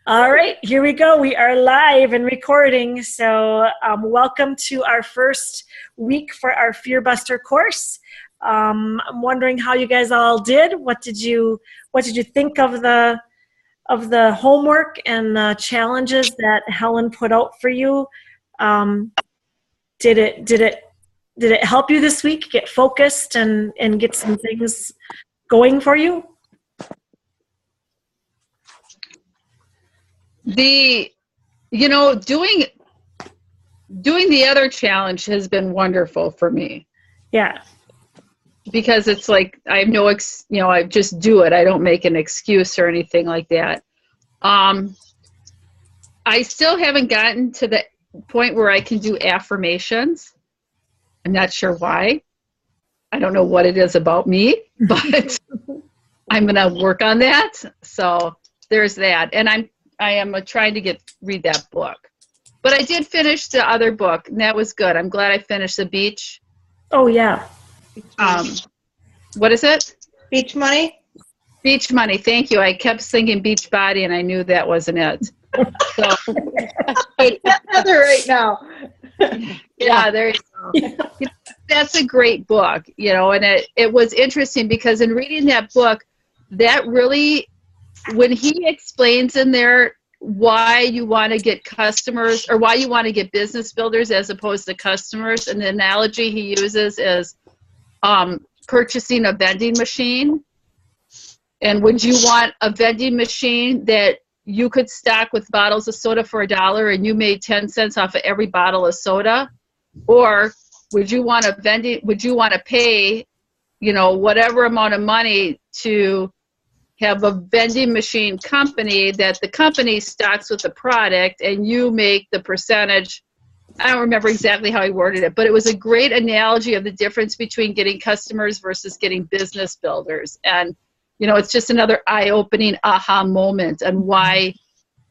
All right, here we go. We are live and recording. So welcome to our first week for our Fear Buster course. I'm wondering how you guys all did. What did you think of the homework and the challenges that Helen put out for you? Did it help you this week get focused and get some things going for you? Doing the other challenge has been wonderful for me. Yeah. Because it's like I have I just do it. I don't make an excuse or anything like that. I still haven't gotten to the point where I can do affirmations. I'm not sure why. I don't know what it is about me, but I'm going to work on that. So there's that. And I am trying to read that book. But I did finish the other book, and that was good. I'm glad I finished The Beach. Oh, yeah. What is it? Beach Money? Beach Money. Thank you. I kept thinking Beach Body, and I knew that wasn't it. So, Heather right now. Yeah, there you go. That's a great book, and it was interesting because in reading that book, that really, when he explains in there why you want to get customers or why you want to get business builders as opposed to customers, and the analogy he uses is purchasing a vending machine. And would you want a vending machine that you could stock with bottles of soda for $1 and you made 10 cents off of every bottle of soda? Or would you want to pay, whatever amount of money to have a vending machine company that the company stocks with the product and you make the percentage? I don't remember exactly how he worded it, but it was a great analogy of the difference between getting customers versus getting business builders. And, it's just another eye-opening aha moment and why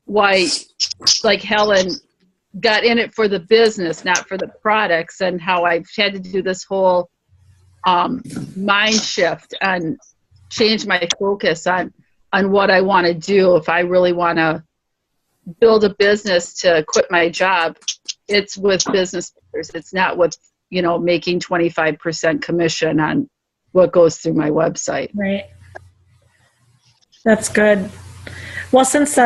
like Helen got in it for the business, not for the products, and how I've had to do this whole mind shift and change my focus on what I want to do. If I really want to build a business to quit my job, it's with business builders. It's not with, making 25% commission on what goes through my website. Right. That's good. Well, since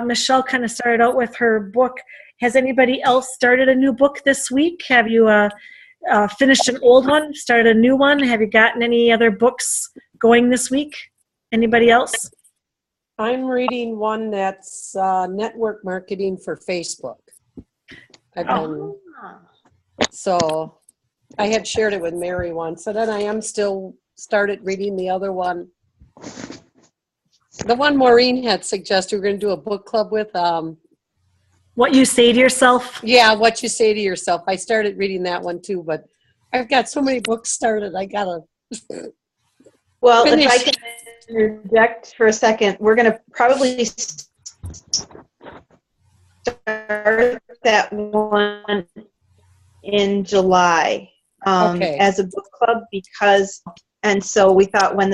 Michelle kind of started out with her book, has anybody else started a new book this week? Have you finished an old one, started a new one? Have you gotten any other books going this week? Anybody else? I'm reading one that's network marketing for Facebook. So I had shared it with Mary once, and then I am still started reading the other one. The one Maureen had suggested we're going to do a book club with. What You Say to Yourself? Yeah, What You Say to Yourself. I started reading that one too, but I've got so many books started. I got to Well, finish. if I can interject for a second, we're going to probably start that one in July Okay. as a book club and so we thought when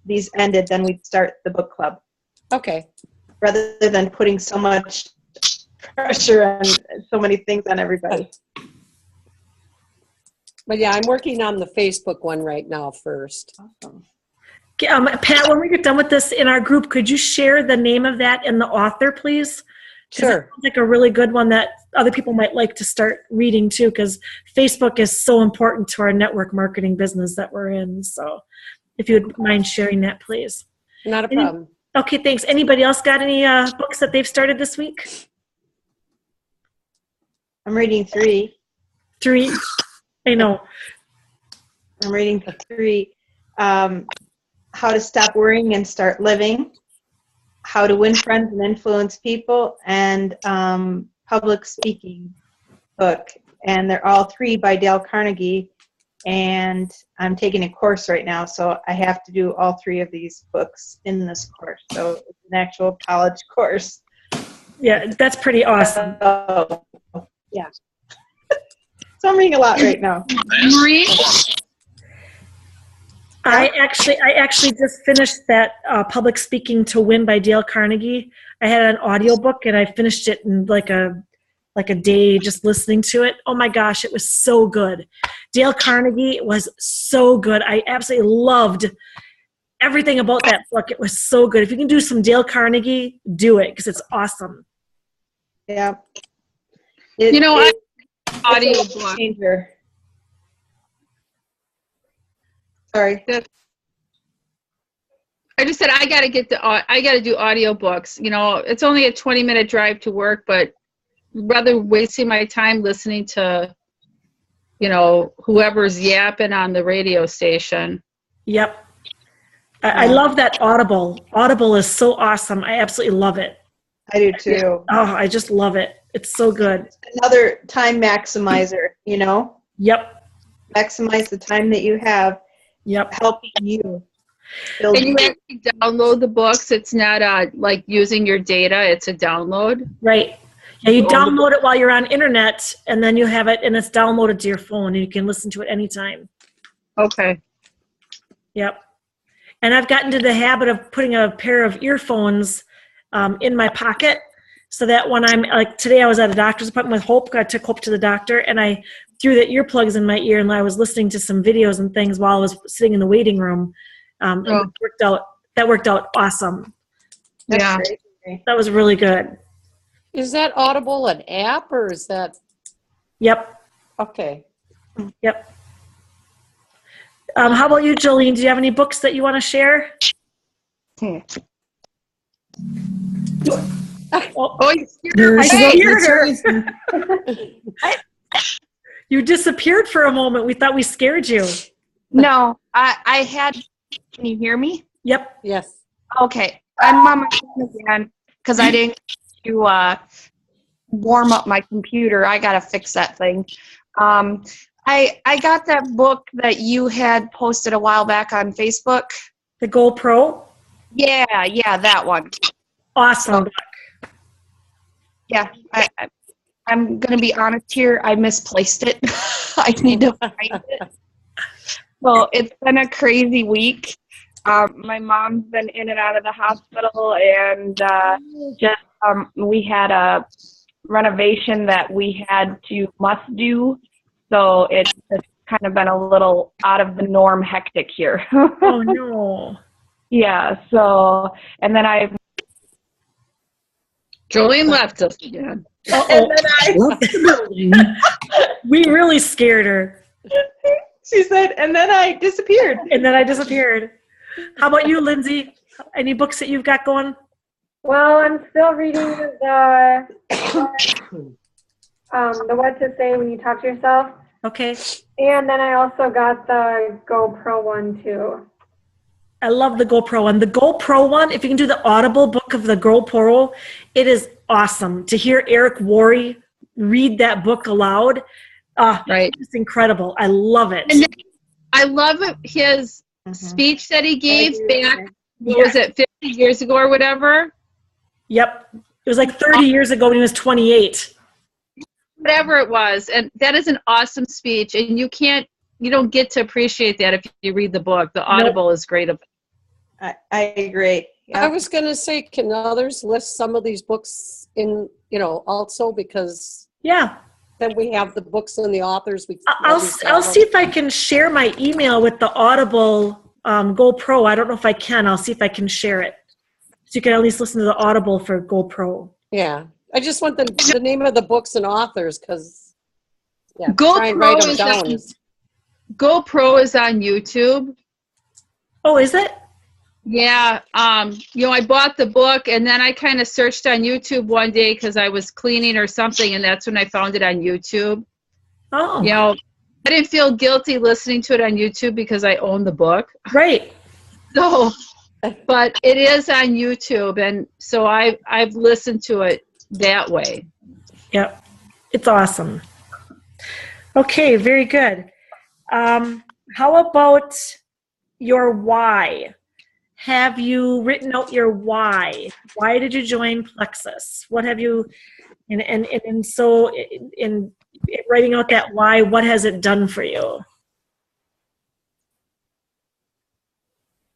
these ended, then we'd start the book club Okay. rather than putting so much pressure and so many things on everybody. But yeah, I'm working on the Facebook one right now first. Awesome. Pat, when we get done with this in our group, could you share the name of that and the author, please? Sure. It sounds like a really good one that other people might like to start reading too, because Facebook is so important to our network marketing business that we're in. So if you would mind sharing that, please. Not a problem. Okay, thanks. Anybody else got any books that they've started this week? I'm reading 3. 3? I know. I'm reading 3. How to Stop Worrying and Start Living, How to Win Friends and Influence People, and public speaking book. And they're all 3 by Dale Carnegie. And I'm taking a course right now, so I have to do all 3 of these books in this course. So it's an actual college course. Yeah, that's pretty awesome. Yeah. So I'm reading a lot right now. Marie? I actually just finished that Public Speaking to Win by Dale Carnegie. I had an audiobook and I finished it in like a day just listening to it. Oh my gosh, it was so good. Dale Carnegie was so good. I absolutely loved everything about that book. It was so good. If you can do some Dale Carnegie, do it because it's awesome. Yeah. Audiobook. Changer. Sorry. I just said I got to do audiobooks. It's only a 20-minute drive to work, but rather wasting my time listening to, whoever's yapping on the radio station. Yep. I love that Audible. Audible is so awesome. I absolutely love it. I do too. Oh, I just love it. It's so good. Another time maximizer, Yep. Maximize the time that you have. Yep. Helping you. And you actually download the books. It's not like using your data. It's a download. Right. Yeah, you download it while you're on internet, and then you have it, and it's downloaded to your phone, and you can listen to it anytime. Okay. Yep. And I've gotten to the habit of putting a pair of earphones in my pocket so that when I'm, like today I was at a doctor's appointment with Hope. I took Hope to the doctor, and I threw the earplugs in my ear, and I was listening to some videos and things while I was sitting in the waiting room. And that worked out awesome. Yeah. That was really good. Is that Audible an app or is that? Yep. Okay. Yep. How about you, Jolene? Do you have any books that you want to share? You scared her. You disappeared for a moment. We thought we scared you. No, I had. Can you hear me? Yep. Yes. Okay, I'm on my phone again because I didn't to warm up my computer. I gotta fix that thing. I got that book that you had posted a while back on Facebook. The GoPro? Yeah, that one. Awesome. Yeah, I'm gonna be honest here. I misplaced it. I need to find it. So it's been a crazy week. My mom's been in and out of the hospital, and we had a renovation that we must do. So it's just kind of been a little out of the norm hectic here. Oh, no. Yeah, so, and then Jolene left us again. We really scared her. She said, and then I disappeared. How about you, Lindsay? Any books that you've got going? Well, I'm still reading the What to Say When You Talk to Yourself. Okay. And then I also got the GoPro one too. I love the GoPro one. The GoPro one, if you can do the Audible book of the GoPro, it is awesome to hear Eric Worre read that book aloud. Right. It's incredible. I love it. And I love his speech that he gave back, was it 50 years ago or whatever? Yep. It was like 30 years ago when he was 28. Whatever it was. And that is an awesome speech. And you don't get to appreciate that if you read the book. The Audible is great. I agree. Yeah. I was going to say, can others list some of these books in, also because then we have the books and the authors. I'll see if I can share my email with the Audible GoPro. I don't know if I can. I'll see if I can share it. So you can at least listen to the Audible for GoPro. Yeah. I just want the name of the books and authors because try and write them down. GoPro is on YouTube. Oh, is it? Yeah. I bought the book and then I kind of searched on YouTube one day because I was cleaning or something, and that's when I found it on YouTube. Oh. I didn't feel guilty listening to it on YouTube because I own the book. Right. So, but it is on YouTube, and so I've listened to it that way. Yep. It's awesome. Okay, very good. How about your why? Have you written out your why? Why did you join Plexus? What have you, and so in writing out that why, what has it done for you?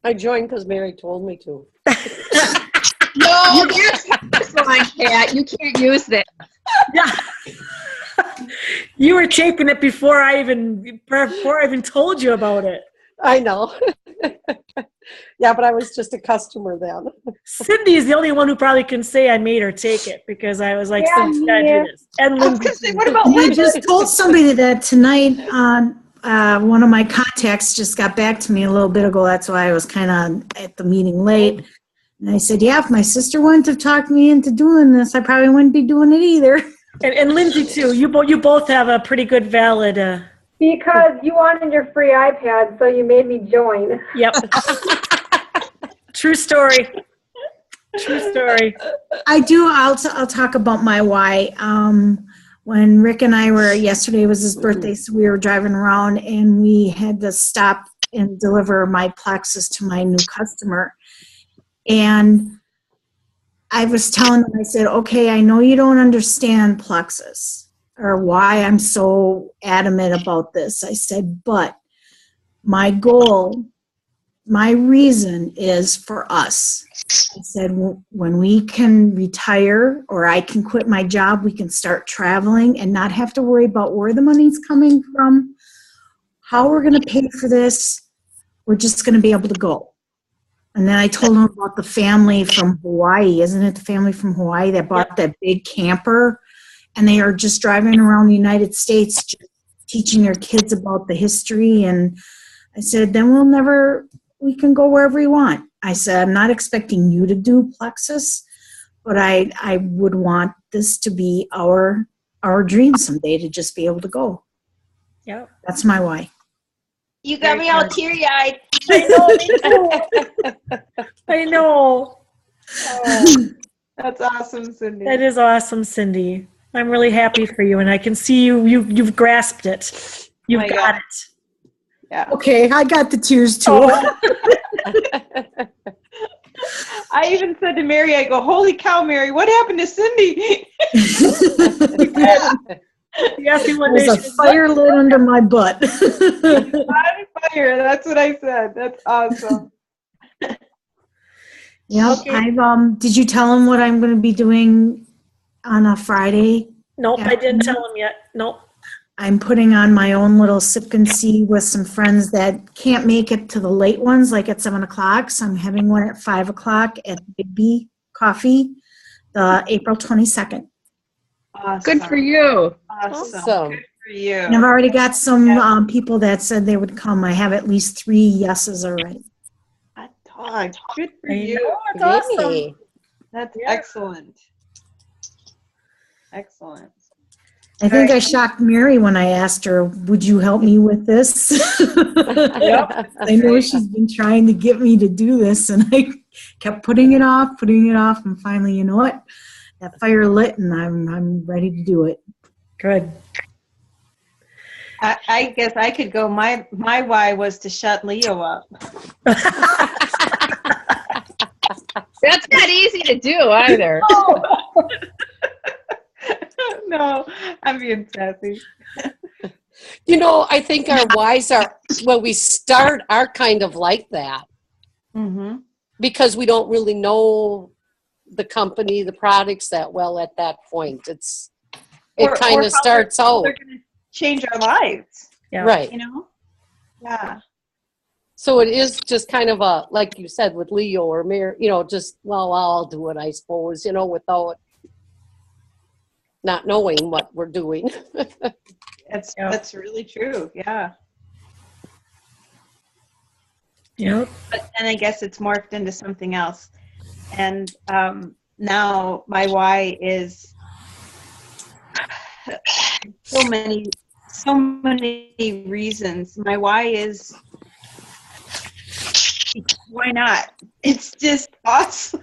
I joined because Mary told me to. No, that's fine, Kat. You can't use that. Yeah. You were taping it before I even told you about it. I know. Yeah, but I was just a customer then. Cindy's the only one who probably can say I made her take it because I was like, Yeah, Cindy's gotta do this. And I was Lindsay. gonna say, what about I Linda? just told somebody that tonight on one of my contacts just got back to me a little bit ago. That's why I was kind of at the meeting late. And I said, yeah, if my sister wouldn't have talked me into doing this, I probably wouldn't be doing it either. And Lindsay too. You both have a pretty good valid. Because you wanted your free iPad, so you made me join. Yep. True story. True story. I do. I'll talk about my why. When Rick and I were, yesterday was his birthday, so we were driving around and we had to stop and deliver my Plexus to my new customer. And I was telling him, I said, okay, I know you don't understand Plexus or why I'm so adamant about this. I said, but my goal, my reason is for us. I said, when we can retire or I can quit my job, we can start traveling and not have to worry about where the money's coming from, how we're going to pay for this. We're just going to be able to go. And then I told him about the family from Hawaii. Isn't it the family from Hawaii that bought that big camper? And they are just driving around the United States, just teaching their kids about the history. And I said, then we can go wherever we want. I said, I'm not expecting you to do Plexus, but I would want this to be our dream someday, to just be able to go. Yeah. That's my why. You got me all teary-eyed. I know. Oh, that's awesome, Cindy. That is awesome, Cindy. I'm really happy for you, and I can see you've grasped it. You've got it. Yeah. Okay, I got the tears too. Oh. I even said to Mary, I go, holy cow, Mary, what happened to Cindy? There's a fire lit under my butt. On fire. That's what I said. That's awesome. Yep. Okay. Did you tell him what I'm going to be doing on a Friday? Nope, I didn't tell him yet. Nope. I'm putting on my own little sip and see with some friends that can't make it to the late ones, like at 7 o'clock. So I'm having one at 5 o'clock at Big B Coffee, April 22nd. Awesome. Good for you. Awesome. Good for you. And I've already got some people that said they would come. I have at least 3 yeses already. Good for you. That's awesome. That's excellent. Excellent. I think I shocked Mary when I asked her, would you help me with this? Yep. I know she's been trying to get me to do this, and I kept putting it off, and finally, you know what? That fire lit, and I'm ready to do it. Good. I guess I could go. My why was to shut Leo up. That's not easy to do either. No, I'm being sassy. You know, I think our whys are, when we start, are kind of like that. Mm-hmm. Because we don't really know the company, the products that well at that point. It kind of starts out. They're going to change our lives. Yeah. Right. You know? Yeah. So it is just kind of a, like you said, with Leo or Mary, just, well, I'll do it, I suppose, without not knowing what we're doing. That's really true. Yeah. Yep. But then I guess it's morphed into something else. And now my why is so many reasons. My why is, why not? It's just awesome.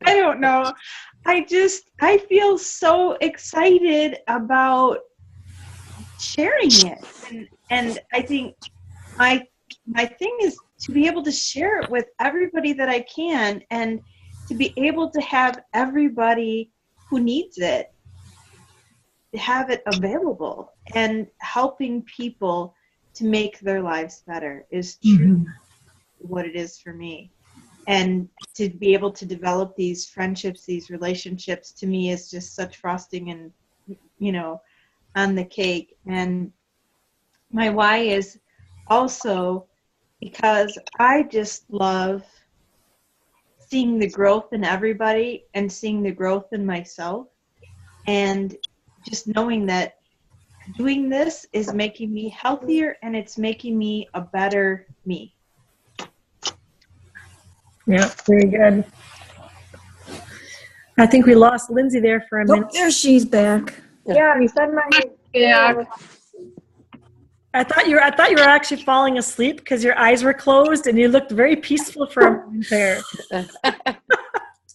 I don't know. I feel so excited about sharing it. And I think my thing is to be able to share it with everybody that I can, and to be able to have everybody who needs it have it available, and helping people to make their lives better is what it is for me. And to be able to develop these friendships, these relationships, to me is just such frosting and, on the cake. And my why is also because I just love seeing the growth in everybody and seeing the growth in myself, and just knowing that doing this is making me healthier and it's making me a better me. Yeah, very good. I think we lost Lindsay there for a minute. There she's back. Yeah, send my. Yeah. I thought you were actually falling asleep because your eyes were closed and you looked very peaceful for a moment there.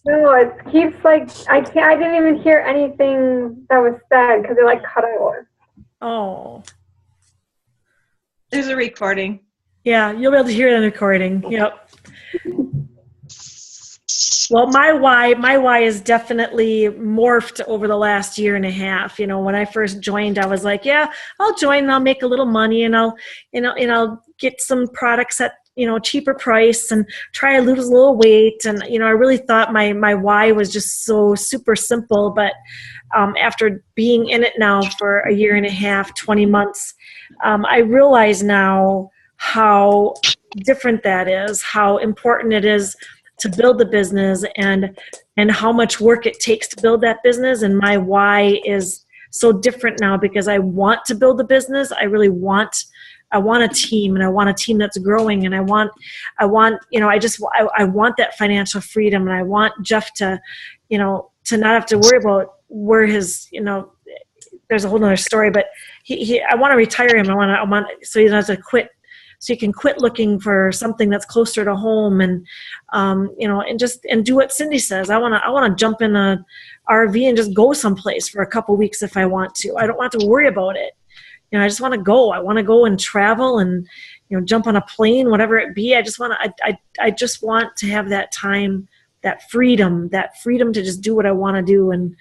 No, it keeps I didn't even hear anything that was said because it cut out. Oh. There's a recording. Yeah, you'll be able to hear it in the recording. Yep. Well, my why is definitely morphed over the last year and a half. When I first joined, I was like, yeah, I'll join and I'll make a little money and I'll get some products at, cheaper price and try to lose a little weight. And, I really thought my why was just so super simple. But after being in it now for a year and a half, 20 months, I realize now how different that is, how important it is to build the business and how much work it takes to build that business. And my why is so different now because I want to build the business. I want a team, and I want a team that's growing, and I want that financial freedom, and I want Jeff to not have to worry about where his, there's a whole nother story, but I want to retire him. I want so he doesn't have to quit. So you can quit looking for something that's closer to home, and and do what Cindy says. I want to jump in a RV and just go someplace for a couple weeks if I want to. I don't want to worry about it. I just want to go. I want to go and travel and jump on a plane, whatever it be. I just want to have that time, that freedom to just do what I want to do and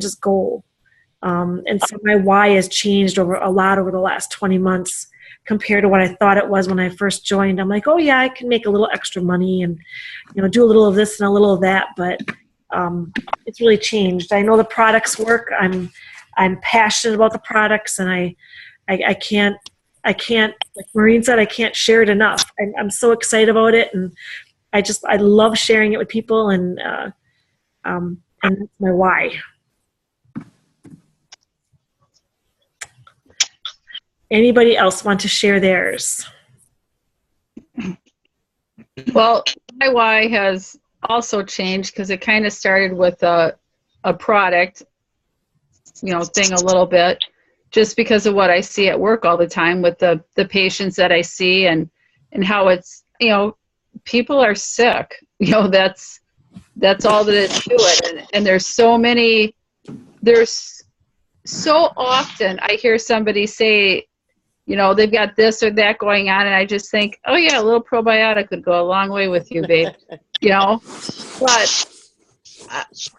just go. And so my why has changed a lot over the last 20 months. Compared to what I thought it was when I first joined. I'm like, oh yeah, I can make a little extra money and, do a little of this and a little of that, but it's really changed. I know the products work. I'm passionate about the products, and I can't, like Maureen said, I can't share it enough. I'm so excited about it, and I love sharing it with people, and that's my why. Anybody else want to share theirs? Well, my why has also changed because it kind of started with a product, thing a little bit, just because of what I see at work all the time with the patients that I see and how it's, people are sick. That's all that is to it. And there's so often I hear somebody say, they've got this or that going on, and I just think, oh yeah, a little probiotic would go a long way with you, babe.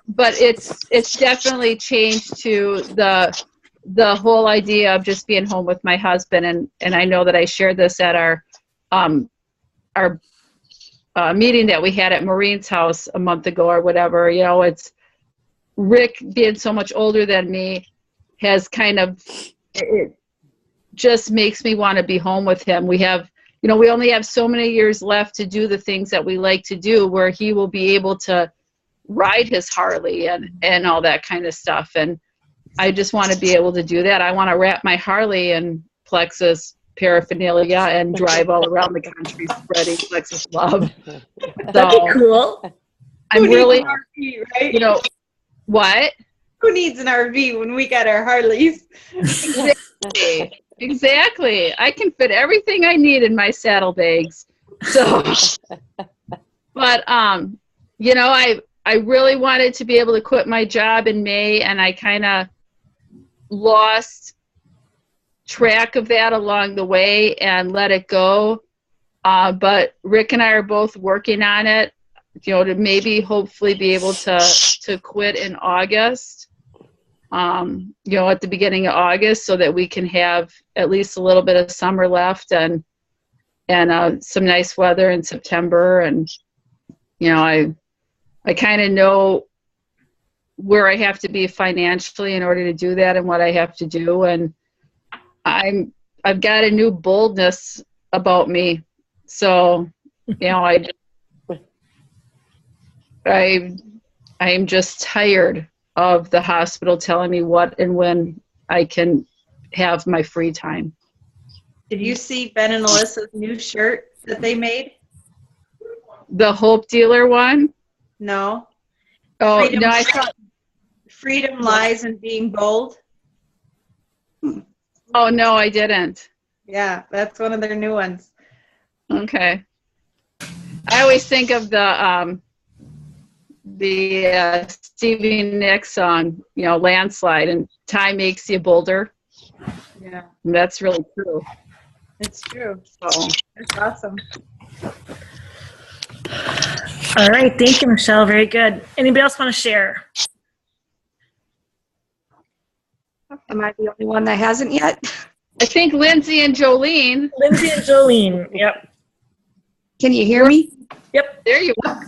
But it's definitely changed to the whole idea of just being home with my husband, and I know that I shared this at our meeting that we had at Maureen's house a month ago or whatever. It's Rick being so much older than me has kind of it just makes me want to be home with him. We have, we only have so many years left to do the things that we like to do, where he will be able to ride his Harley and all that kind of stuff. And I just want to be able to do that. I want to wrap my Harley in Plexus paraphernalia and drive all around the country spreading Plexus love. That'd be cool. I'm really, RV, right? What? Who needs an RV when we got our Harleys? Exactly. I can fit everything I need in my saddlebags. So, but I really wanted to be able to quit my job in May, and I kind of lost track of that along the way and let it go. But Rick and I are both working on it, to maybe hopefully be able to quit in August. At the beginning of August, so that we can have at least a little bit of summer left and and some nice weather in September. And, you know, I kind of know where I have to be financially in order to do that and what I have to do. And I've got a new boldness about me. So, you know, I am just tired of the hospital telling me what and when I can have my free time. Did you see Ben and Alyssa's new shirt that they made? The Hope Dealer one? No. Oh, Freedom, no, I thought. Freedom lies in being bold. Oh, no, I didn't. Yeah, that's one of their new ones. Okay. I always think of the Stevie Nicks song, you know, Landslide, and time makes you bolder. Yeah. And that's really true. It's true. So. That's awesome. All right. Thank you, Michelle. Very good. Anybody else want to share? Am I the only one that hasn't yet? I think Lindsay and Jolene. Lindsay and Jolene. Yep. Can you hear me? Yep. There you are.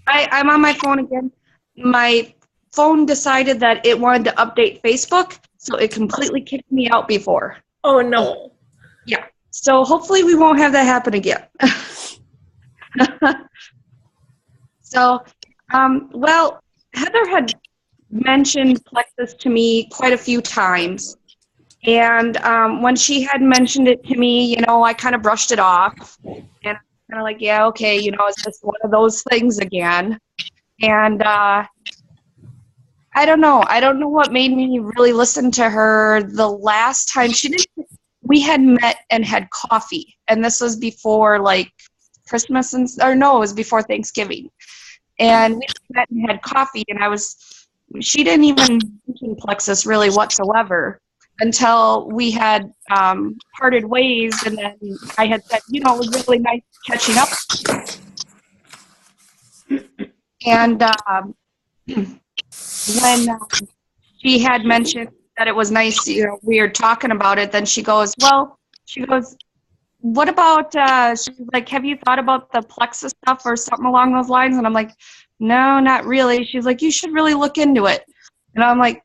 I'm on my phone again. My phone decided that it wanted to update Facebook, so it completely kicked me out before. Oh, no. Yeah. So hopefully we won't have that happen again. So, well, Heather had mentioned Plexus to me quite a few times. And when she had mentioned it to me, you know, I kind of brushed it off. And I'm kind of like, yeah, okay, you know, it's just one of those things again. And I don't know. I don't know what made me really listen to her the last time. We had met and had coffee. And this was before, like, Christmas, it was before Thanksgiving. And we met and had coffee, and she didn't even mention Plexus really whatsoever until we had parted ways, and then I had said, you know, it was really nice catching up. And when she had mentioned that it was nice, you know, we were talking about it, then she goes, what about, she's like, have you thought about the Plexus stuff or something along those lines? And I'm like, no, not really. She's like, you should really look into it. And I'm like,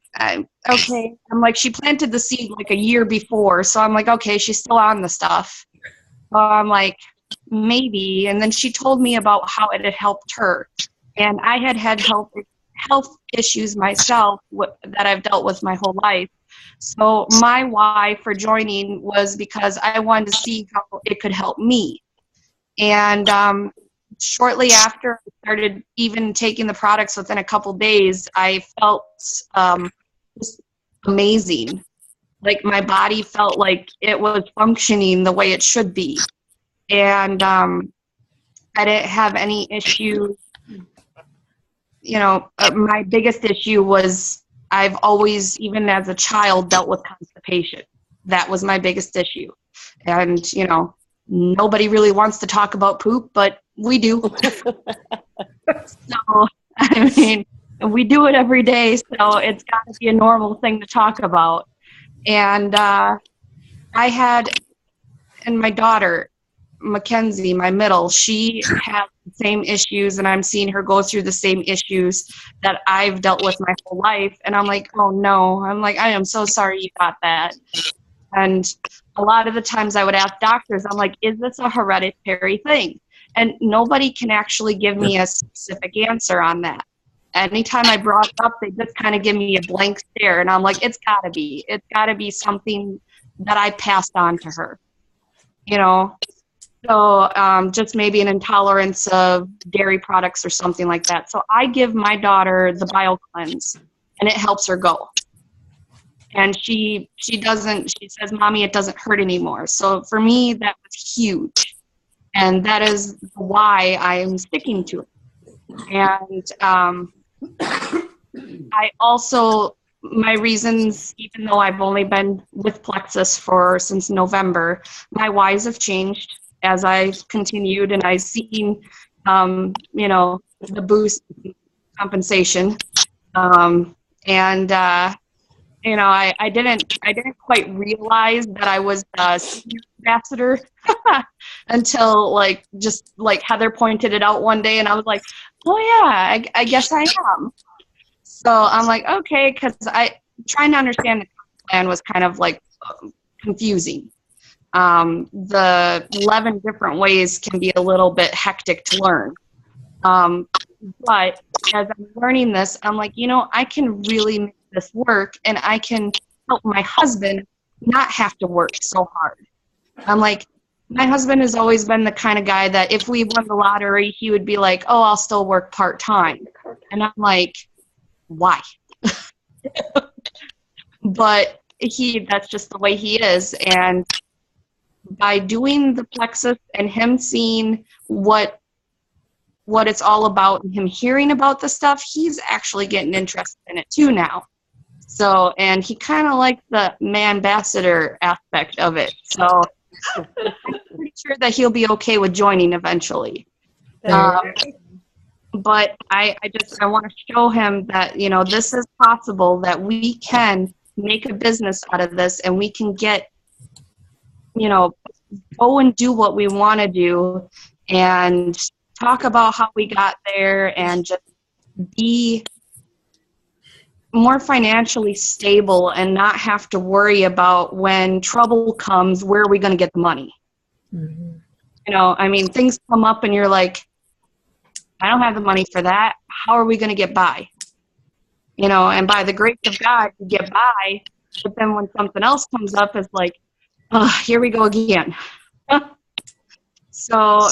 okay. I'm like, she planted the seed like a year before. So I'm like, okay, she's still on the stuff. I'm like, maybe. And then she told me about how it had helped her. And I had health issues myself that I've dealt with my whole life. So my why for joining was because I wanted to see how it could help me. And shortly after I started even taking the products, within a couple days, I felt just amazing. Like my body felt like it was functioning the way it should be. And I didn't have any issue. You know, my biggest issue was I've always, even as a child, dealt with constipation. That was my biggest issue. And, you know, nobody really wants to talk about poop, but we do. So, I mean, we do it every day, so it's got to be a normal thing to talk about. And I had, and my daughter, Mackenzie, my middle, she has the same issues, and I'm seeing her go through the same issues that I've dealt with my whole life. And I'm like, oh no. I'm like, I am so sorry you got that. And a lot of the times I would ask doctors, I'm like, is this a hereditary thing? And nobody can actually give me a specific answer on that. Anytime I brought it up, they just kind of give me a blank stare. And I'm like, it's got to be. It's got to be something that I passed on to her, you know? So just maybe an intolerance of dairy products or something like that. So I give my daughter the BioCleanse, and it helps her go. And she says, Mommy, it doesn't hurt anymore. So for me, that was huge. And that is why I'm sticking to it. And I also, my reasons, even though I've only been with Plexus since November, my whys have changed as I've continued, and I've seen, you know, the boost in compensation. And you know, I didn't quite realize that I was a senior ambassador until just Heather pointed it out one day, and I was like, oh yeah, I guess I am. So I'm like, okay, because trying to understand the plan was kind of confusing. The 11 different ways can be a little bit hectic to learn. But as I'm learning this, I'm like, I can really make this work, and I can help my husband not have to work so hard. I'm like, my husband has always been the kind of guy that if we won the lottery, he would be like, oh, I'll still work part-time. And I'm like, why? But that's just the way he is. And by doing the Plexus and him seeing what it's all about and him hearing about the stuff, he's actually getting interested in it too now. So, and he kind of likes the ambassador aspect of it. So I'm pretty sure that he'll be okay with joining eventually. But I want to show him that, this is possible, that we can make a business out of this, and we can get, go and do what we want to do and talk about how we got there and just be more financially stable and not have to worry about when trouble comes, where are we going to get the money? Mm-hmm. Things come up and you're like, I don't have the money for that. How are we going to get by? And by the grace of God, you get by. But then when something else comes up, it's like, oh, here we go again. So,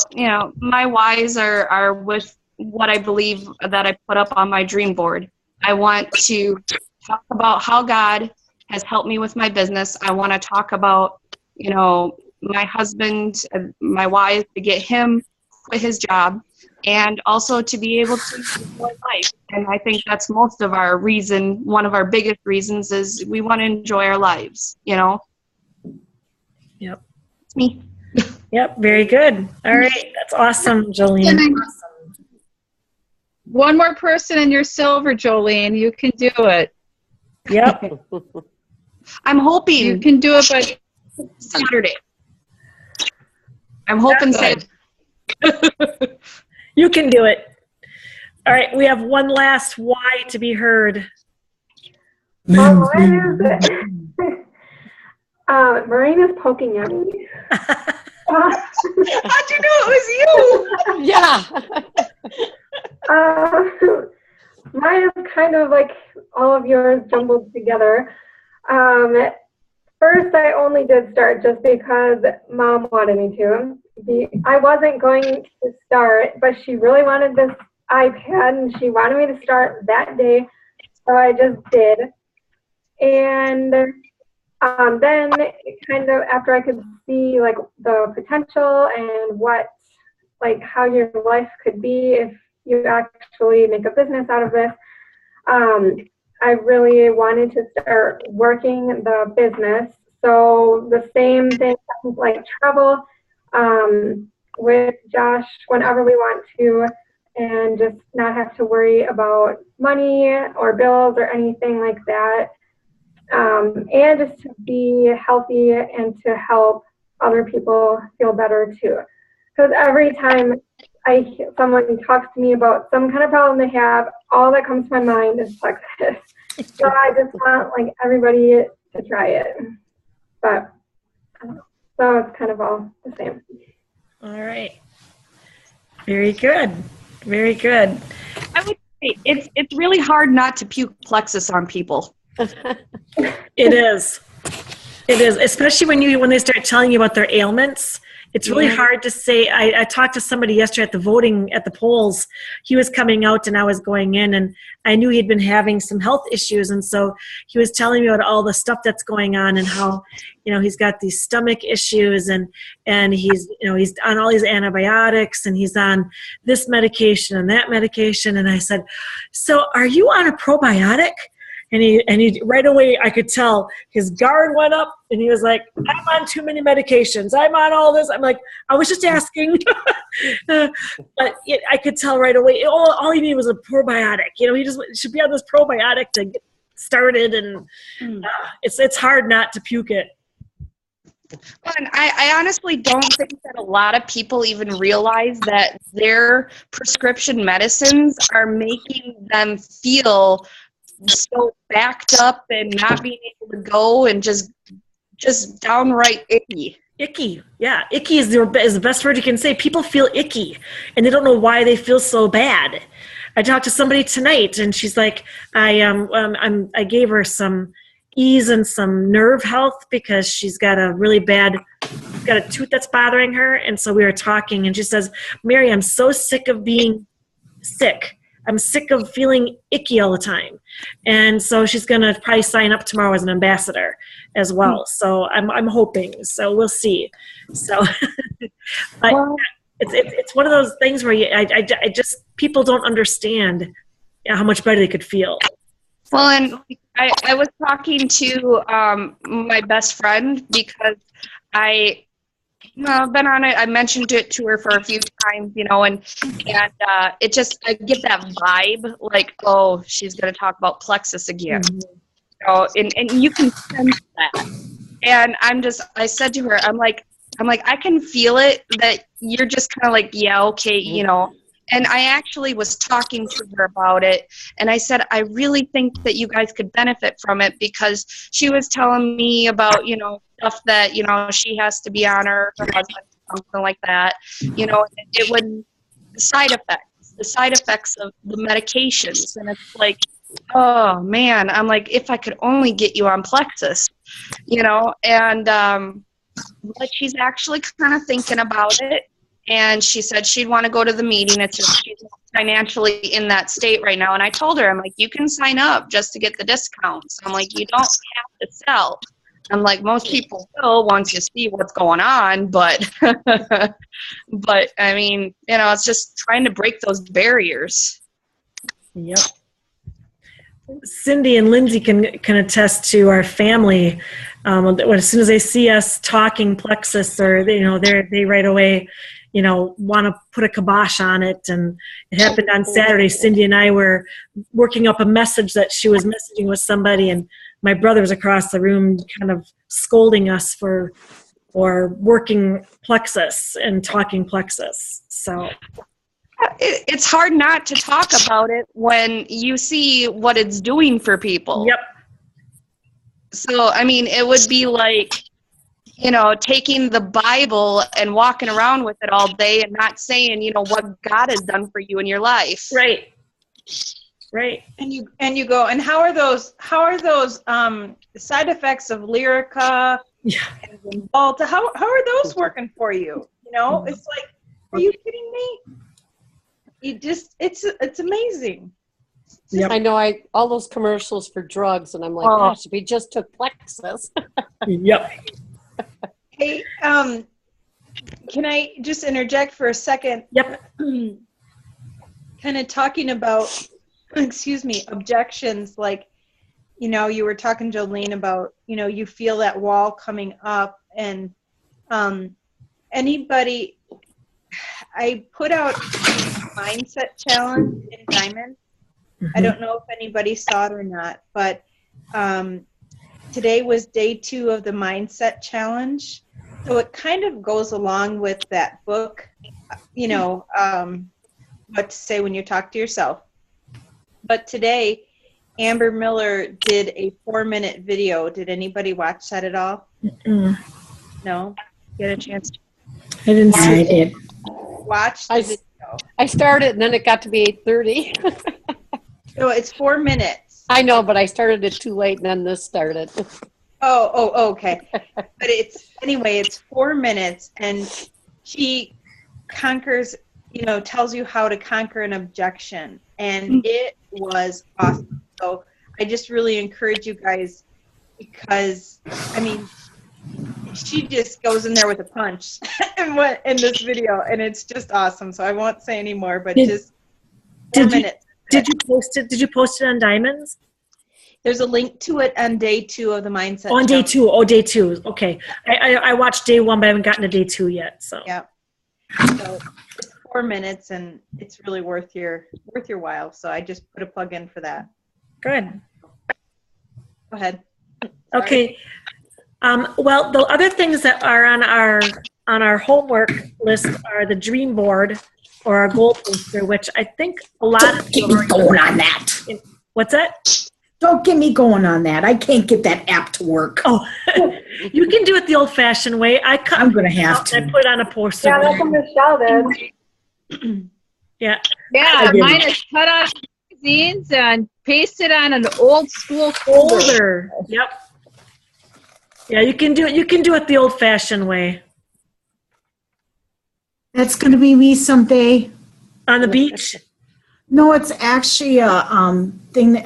my whys are with what I believe that I put up on my dream board. I want to talk about how God has helped me with my business. I want to talk about, my husband, my whys to get him quit his job, and also to be able to enjoy life. And I think that's most of our reason. One of our biggest reasons is we want to enjoy our lives, Yep. It's me. Yep. Very good. All right. That's awesome, Jolene. Awesome. One more person in your silver, Jolene. You can do it. Yep. I'm hoping you can do it by Saturday. I'm hoping Saturday. You can do it. All right, we have one last why to be heard. Marina's poking at me. How'd you know it was you? Yeah. Mine is kind of like all of yours jumbled together. First, I only did start just because Mom wanted me to. I wasn't going to start, but she really wanted this iPad, and she wanted me to start that day, so I just did. And then kind of after I could see the potential and how your life could be if you actually make a business out of this, I really wanted to start working the business. So the same thing like travel with Josh whenever we want to, and just not have to worry about money or bills or anything like that. And just to be healthy and to help other people feel better too. Because every time someone talks to me about some kind of problem they have, all that comes to my mind is Plexus. So I just want everybody to try it. But so it's kind of all the same. All right. Very good. Very good. I would say it's really hard not to puke Plexus on people. It is. It is, especially when they start telling you about their ailments. It's really hard to say. I talked to somebody yesterday at the voting at the polls. He was coming out and I was going in, and I knew he'd been having some health issues, and so he was telling me about all the stuff that's going on and how, he's got these stomach issues and he's on all these antibiotics and he's on this medication and that medication. And I said, so are you on a probiotic? And he right away, I could tell his guard went up, and he was like, I'm on too many medications. I'm on all this. I'm like, I was just asking. But I could tell right away, all he needed was a probiotic. He just should be on this probiotic to started, and it's hard not to puke it. And I honestly don't think that a lot of people even realize that their prescription medicines are making them feel so backed up and not being able to go and just downright icky. Icky, yeah. Icky is the best word you can say. People feel icky, and they don't know why they feel so bad. I talked to somebody tonight, and she's like, I gave her some ease and some nerve health because she's got a tooth that's bothering her. And so we were talking, and she says, Mary, I'm so sick of being sick. I'm sick of feeling icky all the time. And so she's going to probably sign up tomorrow as an ambassador as well. So I'm hoping. So we'll see. So but it's one of those things where I just people don't understand how much better they could feel. Well, and I was talking to my best friend because I've been on it. I mentioned it to her for a few times, and it just, I get that vibe like, oh, she's going to talk about plexus again. And you can sense that. And I said to her, I'm like, I can feel it that you're just kind of like, yeah, okay, And I actually was talking to her about it, and I said, I really think that you guys could benefit from it, because she was telling me about, stuff that, she has to be on her husband, something like that, it would, the side effects of the medications. And it's like, oh man, I'm like, if I could only get you on plexus, and, but she's actually kind of thinking about it. And she said she'd want to go to the meeting. It's just she's not financially in that state right now. And I told her, I'm like, you can sign up just to get the discounts. I'm like, you don't have to sell. I'm like, most people will once you see what's going on. But, but I mean, it's just trying to break those barriers. Yep. Cindy and Lindsay can attest to our family. As soon as they see us talking plexus, or they right away, want to put a kibosh on it. And it happened on Saturday. Cindy and I were working up a message that she was messaging with somebody, and my brother was across the room kind of scolding us for working plexus and talking plexus. So it's hard not to talk about it when you see what it's doing for people. Yep. So, I mean, it would be like, taking the Bible and walking around with it all day and not saying, what God has done for you in your life. Right. Right. And you go, and how are those side effects of Lyrica and Volta? How are those working for you? It's like, are you kidding me? It's amazing. Yep. I know all those commercials for drugs, and I'm like, gosh, we just took plexus. Yep. Hey, can I just interject for a second? Yep. Kind of talking about, objections, like, you were talking, Jolene, about, you feel that wall coming up, and anybody, I put out a mindset challenge in Diamond. I don't know if anybody saw it or not, but today was day 2 of the mindset challenge. So it kind of goes along with that book, what to say when you talk to yourself. But today, Amber Miller did a 4-minute video. Did anybody watch that at all? No? Get a chance to? I didn't see it. Watch the video. I started, and then it got to be 8:30. So it's 4 minutes. I know, but I started it too late, and then this started. Oh, okay. But it's 4 minutes, and she conquers, tells you how to conquer an objection. And it was awesome. So I just really encourage you guys, because, she just goes in there with a punch in this video, and it's just awesome. So I won't say any more, but just 4 minutes. Did you post it? Did you post it on Diamonds? There's a link to it on day 2 of the mindset. On day 2. Oh, day 2. Okay. I watched day 1, but I haven't gotten to day 2 yet. So yeah. So it's 4 minutes, and it's really worth your while. So I just put a plug in for that. Good. Go ahead. Okay. Well, the other things that are on our homework list are the dream board or our goal poster, which I think a lot of Get me going on that. What's that? Don't get me going on that. I can't get that app to work. Oh, you can do it the old-fashioned way. I'm going to have to. I put it on a poster. Yeah, that's what Michelle did. Yeah. Yeah, mine is cut out magazines and pasted on an old school folder. Yep. Yeah, you can do it. You can do it the old-fashioned way. That's going to be me someday. On the beach? No, it's actually a thing.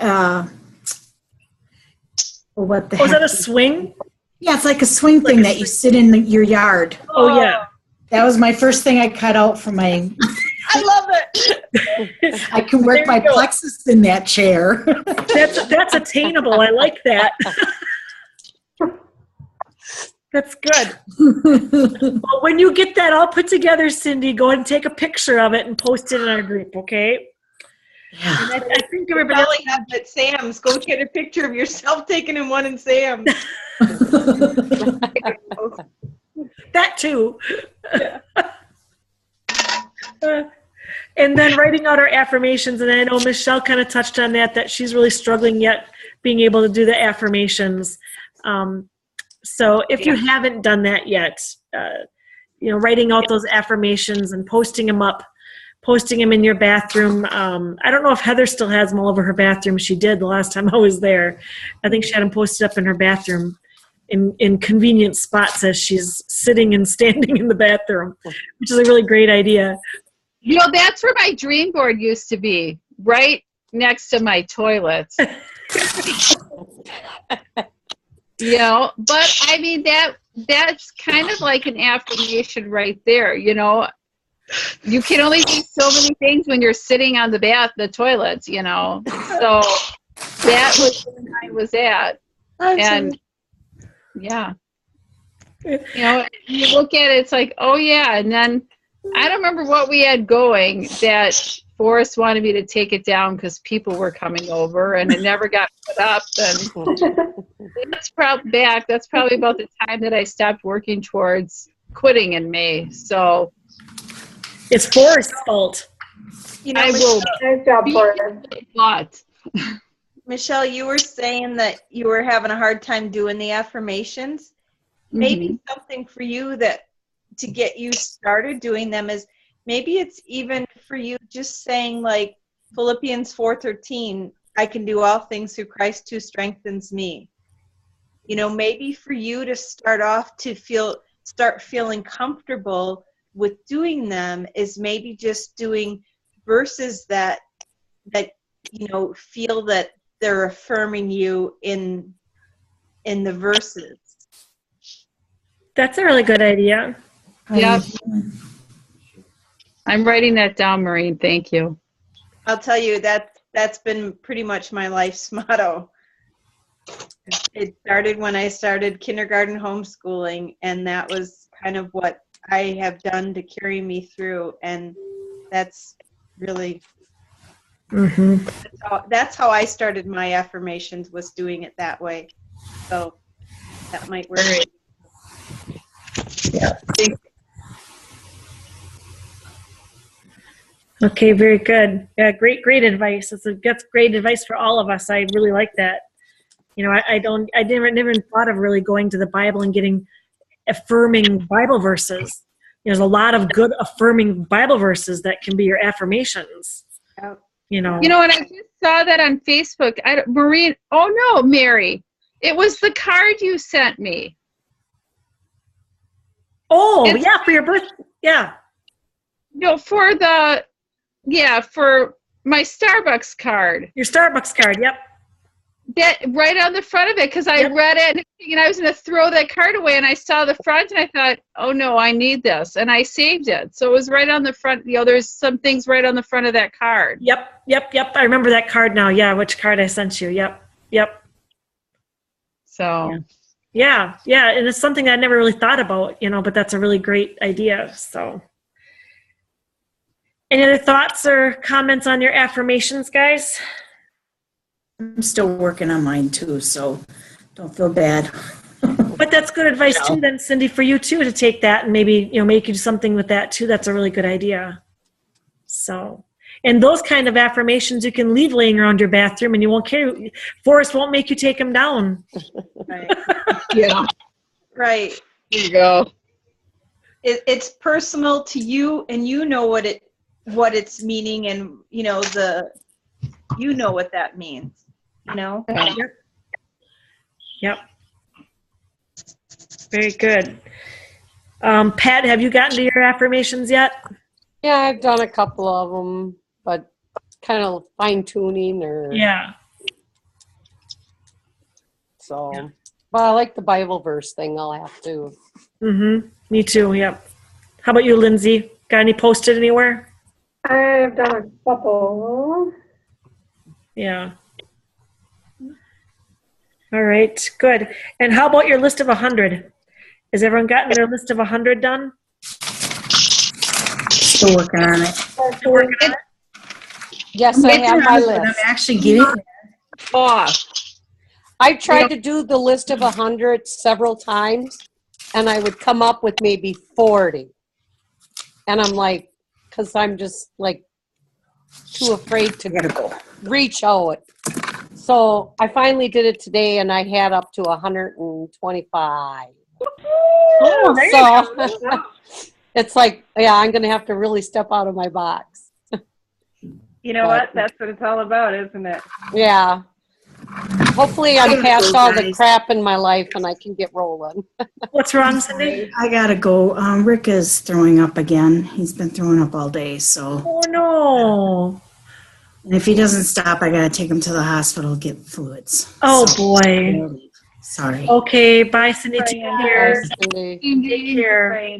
What the heck? Was that a swing? Yeah, it's like a swing thing that you sit in your yard. Oh, yeah. That was my first thing I cut out for my. I love it. I can work my plexus in that chair. That's attainable. I like that. That's good. Well, when you get that all put together, Cindy, go ahead and take a picture of it and post it in our group, okay? Yeah. And I think everybody Probably have it at Sam's. Go get a picture of yourself taking in one in Sam's. that too. And then writing out our affirmations, and I know Michelle kind of touched on that she's really struggling yet being able to do the affirmations. So if you haven't done that yet, writing out those affirmations and posting them in your bathroom. I don't know if Heather still has them all over her bathroom. She did the last time I was there. I think she had them posted up in her bathroom in convenient spots as she's sitting and standing in the bathroom, which is a really great idea. That's where my dream board used to be, right next to my toilet. But I mean, that's kind of like an affirmation right there, You can only do so many things when you're sitting on the toilets, So that was where I was at. And yeah. You look at it, it's like, oh yeah. And then I don't remember what we had going that Forrest wanted me to take it down because people were coming over and it never got put up. And that's probably about the time that I stopped working towards quitting in May. So it's Forrest's fault. I will. Nice job, Forrest. Michelle, you were saying that you were having a hard time doing the affirmations. Maybe something for you to get you started doing them is maybe it's even for you just saying like Philippians 4:13, I can do all things through Christ who strengthens me. Maybe for you to start off to start feeling comfortable with doing them is maybe just doing verses that feel that they're affirming you in the verses. That's a really good idea. Yep. I'm writing that down, Maureen. Thank you. I'll tell you that's been pretty much my life's motto. It started when I started kindergarten homeschooling, and that was kind of what I have done to carry me through, and that's really that's how I started my affirmations, was doing it that way. So that might work. Yeah. Okay, very good. Yeah, great advice. That's great advice for all of us. I really like that. I never thought of really going to the Bible and getting affirming Bible verses. There's a lot of good affirming Bible verses that can be your affirmations. Yep. And I just saw that on Facebook. Maureen, oh no, Mary, it was the card you sent me. Oh, for your birth. Yeah. For my Starbucks card. Your Starbucks card, yep. That right on the front of it, because I read it and I was going to throw that card away, and I saw the front and I thought, oh no, I need this, and I saved it. So it was right on the front. There's some things right on the front of that card. Yep. I remember that card now. Yeah, which card I sent you. Yep. So. Yeah, and it's something I never really thought about, but that's a really great idea. So. Any other thoughts or comments on your affirmations, guys? I'm still working on mine too, so don't feel bad. But that's good advice too, then, Cindy, for you too, to take that and maybe, make you do something with that too. That's a really good idea. So, and those kind of affirmations you can leave laying around your bathroom and you won't care. Forrest won't make you take them down. Right. Yeah. Right. There you go. It's personal to you, and you know what it's meaning, and you know what that means. Yep. Very good. Pat, have you gotten to your affirmations yet? Yeah, I've done a couple of them, but kind of fine tuning or. Yeah. So, but I like the Bible verse thing. I'll have to. Mm-hmm. Me too. Yep. How about you, Lindsay? Got any posted anywhere? I've done a couple. Yeah. All right. Good. And how about your list of 100? Has everyone gotten their list of 100 done? Still working on it. Still working on it? Yes, I have my I'm list. actually getting there. Oh, I tried to do the list of 100 several times, and I would come up with maybe 40. And I'm like, because I'm just like too afraid to go. reach out. So I finally did it today, and I had up to 125. Oh, there you go. It's like, yeah, I'm going to have to really step out of my box. You know what? That's what it's all about, isn't it? Yeah. Hopefully I'm past all the crap in my life and I can get rolling. What's wrong, Cindy? I gotta go. Rick is throwing up again. He's been throwing up all day, so. Oh, no. And if he doesn't stop, I gotta take him to the hospital, get fluids. Oh, So, boy. Sorry. Okay. Bye, Cindy. Take care. Cindy. Take care.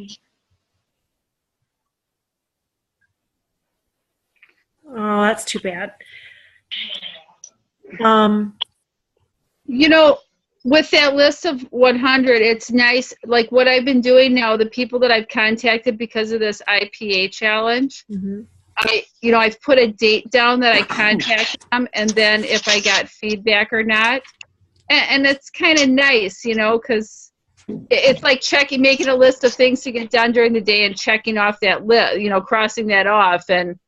Oh, that's too bad. With that list of 100, it's nice. Like what I've been doing now, the people that I've contacted because of this IPA challenge, I've put a date down that I contacted them, and then if I got feedback or not, and it's kind of nice, because it's like making a list of things to get done during the day and checking off that list, crossing that off, and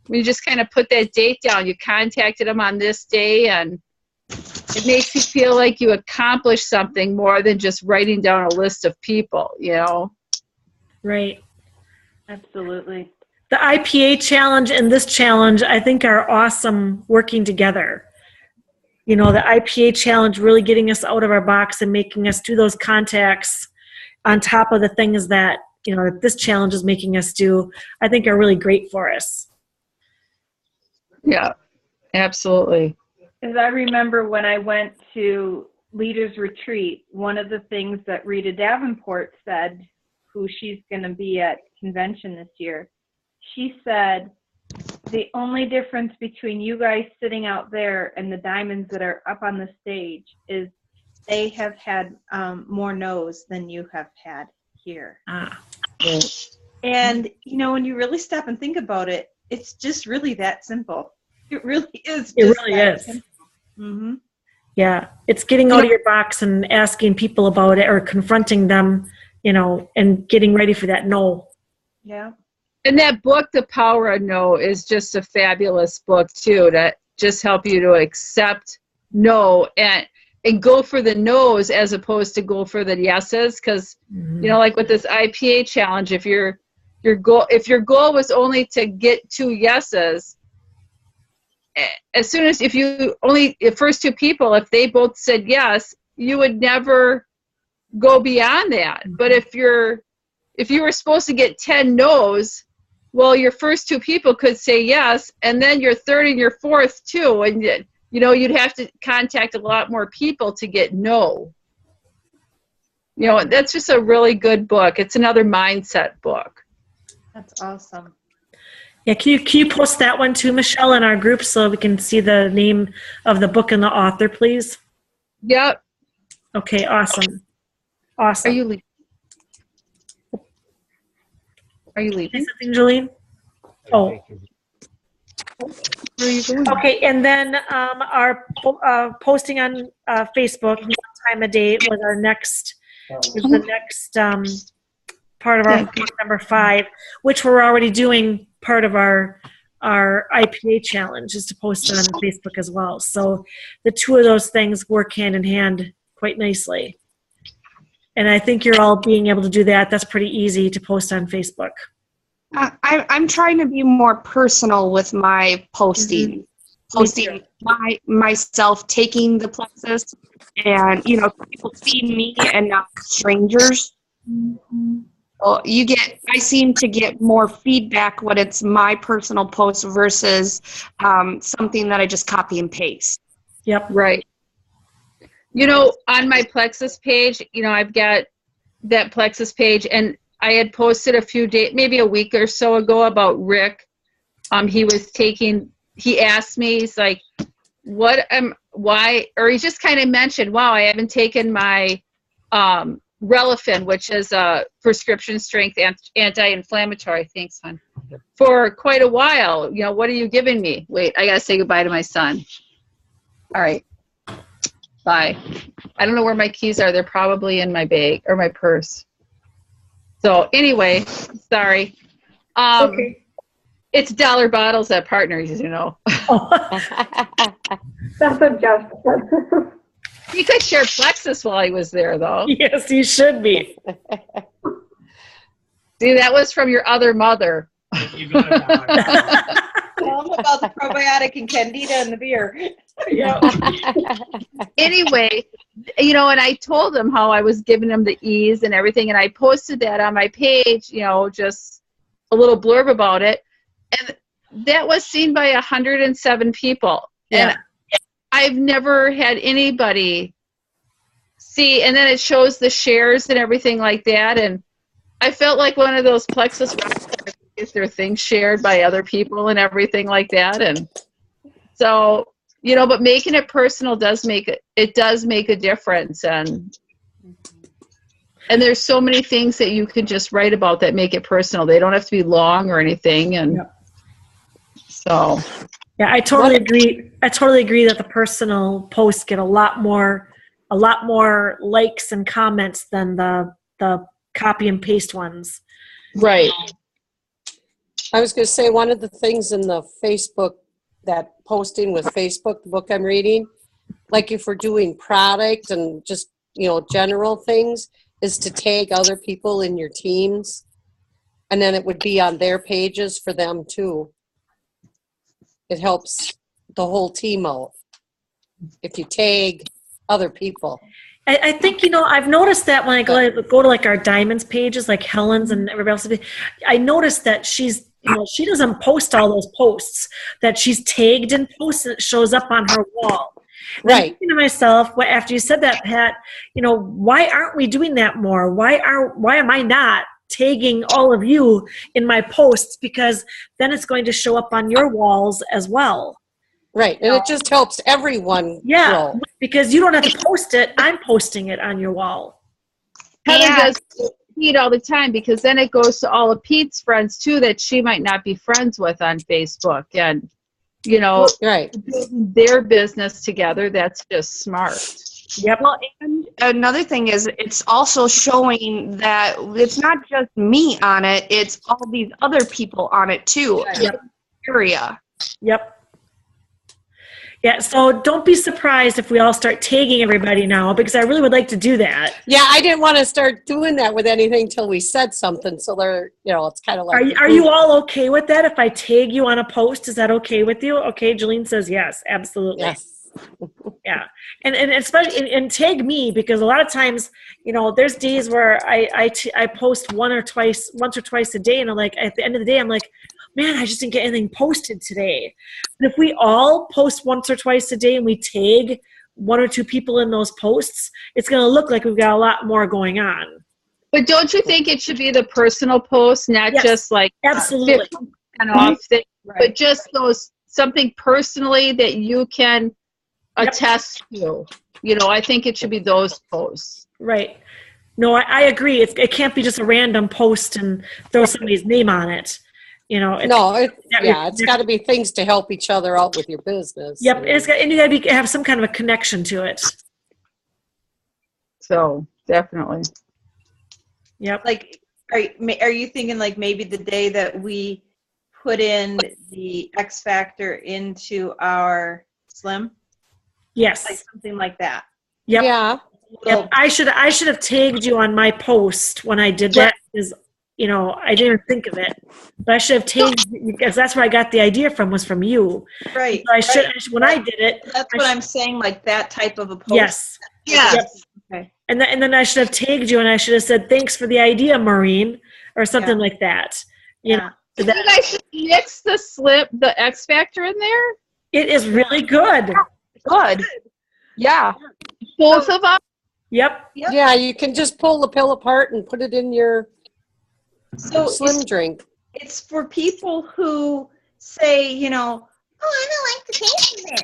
you just kind of put that date down. You contacted them on this day, and it makes you feel like you accomplished something more than just writing down a list of people, Right. Absolutely. The IPA challenge and this challenge, I think, are awesome working together. The IPA challenge really getting us out of our box and making us do those contacts on top of the things that, that this challenge is making us do, I think are really great for us. Yeah, absolutely. As I remember when I went to Leaders Retreat, one of the things that Rita Davenport said, who she's going to be at convention this year, she said, the only difference between you guys sitting out there and the diamonds that are up on the stage is they have had more no's than you have had here. And, when you really stop and think about it, it's just really that simple. It really is. It really is. Mm-hmm. Yeah. It's getting out of your box and asking people about it or confronting them, and getting ready for that no. Yeah. And that book, The Power of No, is just a fabulous book, too, to just help you to accept no and go for the no's as opposed to go for the yeses. Because, like with this IPA challenge, if your goal was only to get 2 yeses, as soon as the first 2 people, if they both said yes, you would never go beyond that. But if you were supposed to get 10 no's, well, your first 2 people could say yes, and then your third and your fourth too, and you'd have to contact a lot more people to get no. That's just a really good book. It's another mindset book. That's awesome. Yeah, can you post that one too, Michelle, in our group so we can see the name of the book and the author, please? Yep. Okay, awesome. Awesome. Are you leaving? Say something, Jolene? Oh. Where are you going? Okay, and then our posting on Facebook, one time a day was our next, was the next part of our number 5, which we're already doing part of our IPA challenge is to post it on Facebook as well. So the two of those things work hand in hand quite nicely. And I think you're all being able to do that. That's pretty easy to post on Facebook. I'm trying to be more personal with my posting. Posting myself taking the Plexus, and people see me and not strangers. Well, I seem to get more feedback when it's my personal post versus something that I just copy and paste. Yep. Right. On my Plexus page, I've got that Plexus page, and I had posted a few days, maybe a week or so ago, about Rick. He asked me, he's like, why, or he just kind of mentioned, wow, I haven't taken my Relafin, which is a prescription strength anti-inflammatory, thanks, hon, for quite a while. What are you giving me? Wait, I gotta say goodbye to my son. All right, bye. I don't know where my keys are. They're probably in my bag or my purse. So anyway, sorry. Okay. It's dollar bottles at Partners, That's what Jeff said. He could share Plexus while he was there, though. Yes, you should be. See, that was from your other mother. Tell them about the probiotic and candida and the beer. Yeah. Anyway, and I told him how I was giving him the ease and everything, and I posted that on my page, just a little blurb about it. And that was seen by 107 people. Yeah. And I've never had anybody see, and then it shows the shares and everything like that. And I felt like one of those Plexus is their things shared by other people and everything like that. And so, but making it personal does make a difference. And there's so many things that you can just write about that make it personal. They don't have to be long or anything. And so. Yeah, I totally agree. I totally agree that the personal posts get a lot more likes and comments than the copy and paste ones. Right. I was going to say, one of the things in the Facebook, that posting with Facebook, the book I'm reading, like if we're doing product and just, general things, is to tag other people in your teams. And then it would be on their pages for them too. It helps the whole team out if you tag other people. I think, I've noticed that when I go to like our diamonds pages, like Helen's and everybody else, I noticed that she's, she doesn't post all those posts that she's tagged and posted. It shows up on her wall. And Right. I'm thinking to myself, after you said that, Pat, why aren't we doing that more? Why am I not tagging all of you in my posts? Because then it's going to show up on your walls as well. Right. And it just helps everyone grow. Because you don't have to post it. I'm posting it on your wall. Heather does Pete all the time, because then it goes to all of Pete's friends too that she might not be friends with on Facebook, and right, their business together. That's just smart. Yep. Well, and another thing is, it's also showing that it's not just me on it; it's all these other people on it too. Yep. Area. Yep. Yeah, so don't be surprised if we all start tagging everybody now, because I really would like to do that. Yeah, I didn't want to start doing that with anything till we said something. So they're, it's kind of like. Are you all okay with that? If I tag you on a post, is that okay with you? Okay, Jolene says yes, absolutely. Yes. Yeah, and especially and tag me, because a lot of times, there's days where I post once or twice a day, and I'm like, at the end of the day, I'm like, man, I just didn't get anything posted today. But if we all post once or twice a day and we tag one or two people in those posts, it's going to look like we've got a lot more going on. But don't you think it should be the personal post, not just like absolutely 50% off thing, but just something personally that you can attest to? I think it should be those posts. Right. No, I agree. It can't be just a random post and throw somebody's name on it. You know, it's got to be things to help each other out with your business. Yep, and you got to have some kind of a connection to it. So definitely. Yep. Like, are you thinking like maybe the day that we put in the X Factor into our Slim? Yes. Like something like that. Yep. Yeah. Yep. I should have tagged you on my post when I did that, because you know, I didn't even think of it, but I should have tagged you, because that's where I got the idea was from you. Right. So I should when I did it. That's what I'm saying, like that type of a post. Yes. Yes. Yep. Okay. And then I should have tagged you, and I should have said, "Thanks for the idea, Maureen," or something like that. You know, You think I should mix the X Factor in there? it is really good. Good. Yeah. Both of them? Yep. Yeah, you can just pull the pill apart and put it in your Slim drink. It's for people who say, you know, oh, I don't like the taste of it.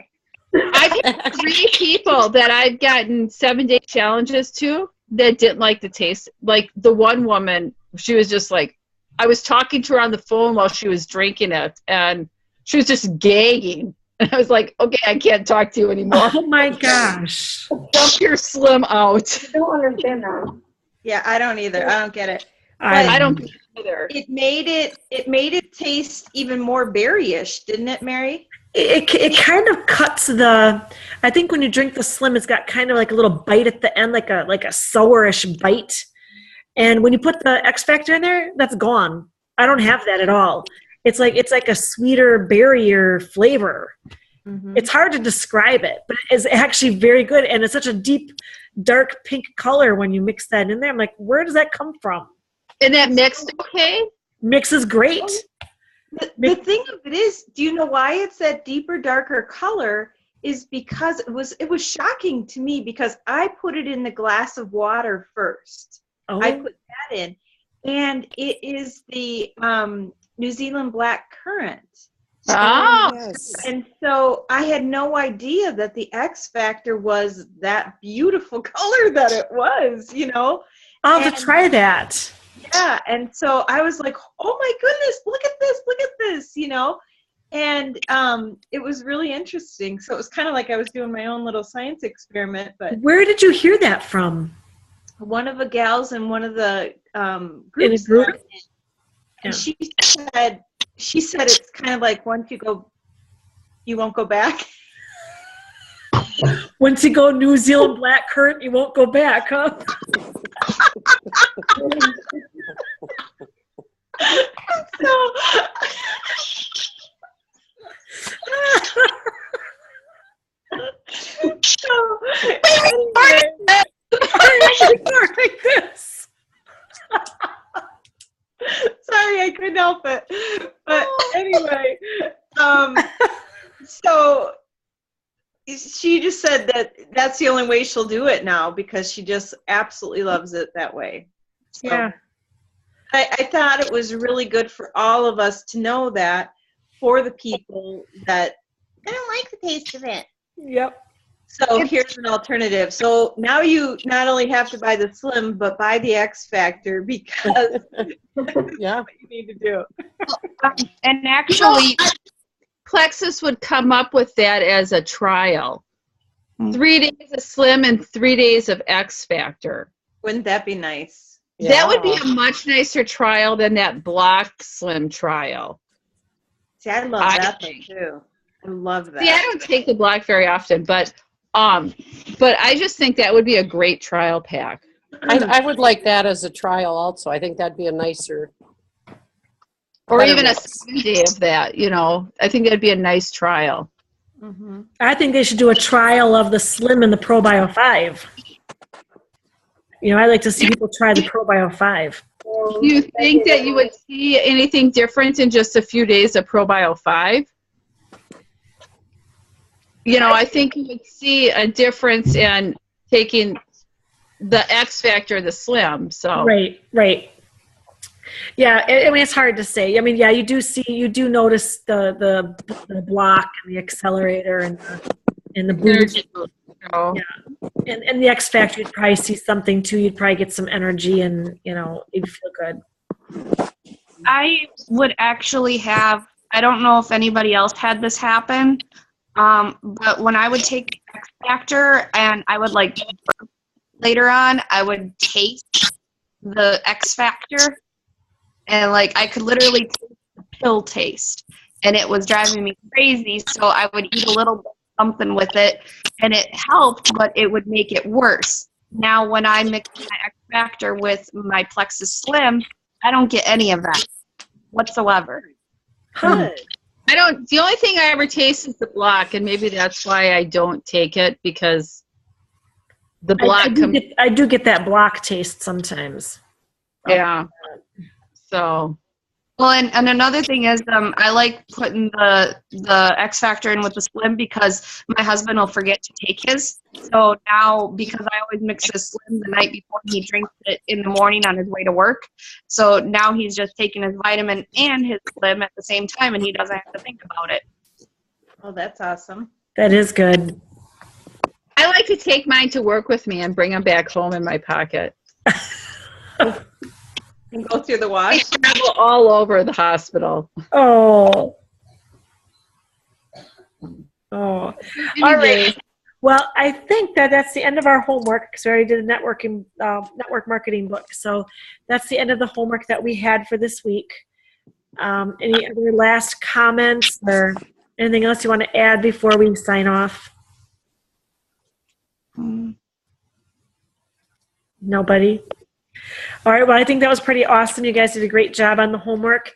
I've had 3 people that I've gotten 7-day challenges to that didn't like the taste. Like the one woman, she was just like, I was talking to her on the phone while she was drinking it, and she was just gagging. And I was like, okay, I can't talk to you anymore. Oh my gosh. Dump your Slim out. I don't understand that. Yeah, I don't either. I don't get it. I don't get it either. It made it taste even more berryish, didn't it, Mary? It kind of cuts I think when you drink the Slim, it's got kind of like a little bite at the end, like a sourish bite. And when you put the X Factor in there, that's gone. I don't have that at all. It's like a sweeter, berryier flavor. Mm-hmm. It's hard to describe it, but it's actually very good. And it's such a deep, dark pink color when you mix that in there. I'm like, where does that come from? And that mixed okay? Mixes great. The thing of it is, do you know why it's that deeper, darker color? Is because it was shocking to me, because I put it in the glass of water first. Oh. I put that in, and it is the New Zealand black currant. Oh, yes. And so I had no idea that the X Factor was that beautiful color that it was, you know. I'll have to try that. Yeah, and so I was like, oh my goodness, look at this, you know. And it was really interesting. So it was kind of like I was doing my own little science experiment. But where did you hear that from? One of the gals in one of the groups. In a group? And she said it's kind of like once you go, you won't go back. Once you go New Zealand black currant, you won't go back, huh? Sorry, I couldn't help it. But anyway, so she just said that that's the only way she'll do it now, because she just absolutely loves it that way. So Yeah. I thought it was really good for all of us to know that, for the people that I don't like the taste of it. Yep. So here's an alternative. So now you not only have to buy the Slim, but buy the X Factor, because Yeah. what you need to do. And actually, Plexus would come up with that as a trial. 3 days of Slim and 3 days of X Factor. Wouldn't that be nice? That would be a much nicer trial than that block Slim trial. See, I love that too. I love that. See, I don't take the block very often, but I just think that would be a great trial pack. I would like that as a trial also. I think that'd be a nicer. Or even a 7-day of that, you know. I think that'd be a nice trial. Mm-hmm. I think they should do a trial of the Slim and the ProBio 5. You know, I like to see people try the ProBio 5. Do you think that you would see anything different in just a few days of ProBio 5? You know, I think you would see a difference in taking the X Factor, the Slim. So Right. Yeah, I mean, it's hard to say. I mean, yeah, you do notice the block and the accelerator and the boost. Oh. Yeah. And the X Factor, you'd probably see something too. You'd probably get some energy, and you know, you'd feel good. I would actually have, I don't know if anybody else had this happen, but when I would take the X Factor and I would like later on, I would taste the X Factor and like I could literally taste the pill taste and it was driving me crazy. So I would eat a little bit something with it and it helped, but it would make it worse. Now when I mix my X Factor with my Plexus Slim, I don't get any of that whatsoever. Huh. The only thing I ever taste is the block, and maybe that's why I don't take it, because the block I do get that block taste sometimes. yeah. So, Well, and another thing is I like putting the X Factor in with the Slim because my husband will forget to take his. So now, because I always mix the Slim the night before, he drinks it in the morning on his way to work. So now he's just taking his vitamin and his Slim at the same time, and he doesn't have to think about it. Oh, that's awesome. That is good. I like to take mine to work with me and bring them back home in my pocket. And go through the I wash. travel all over the hospital. Oh. Oh. All right. Well, I think that's the end of our homework because we already did a network marketing book. So that's the end of the homework that we had for this week. Any other last comments or anything else you want to add before we sign off? Nobody? All right, well, I think that was pretty awesome. You guys did a great job on the homework.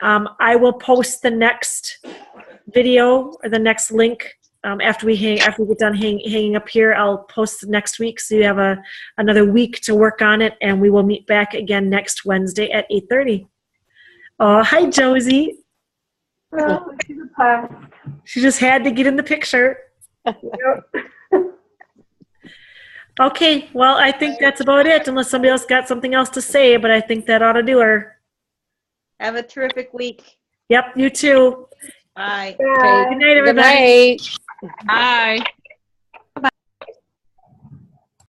I will post the next video or the next link after we get done hanging up here. I'll post it next week, so you have another week to work on it, and we will meet back again next Wednesday at 8:30. Oh, hi, Josie. Oh, she's a pest. She just had to get in the picture. Okay, well, I think that's about it, unless somebody else got something else to say, but I think that ought to do her. Have a terrific week. Yep, you too. Bye. Yeah. Good night, Good everybody. night. Bye.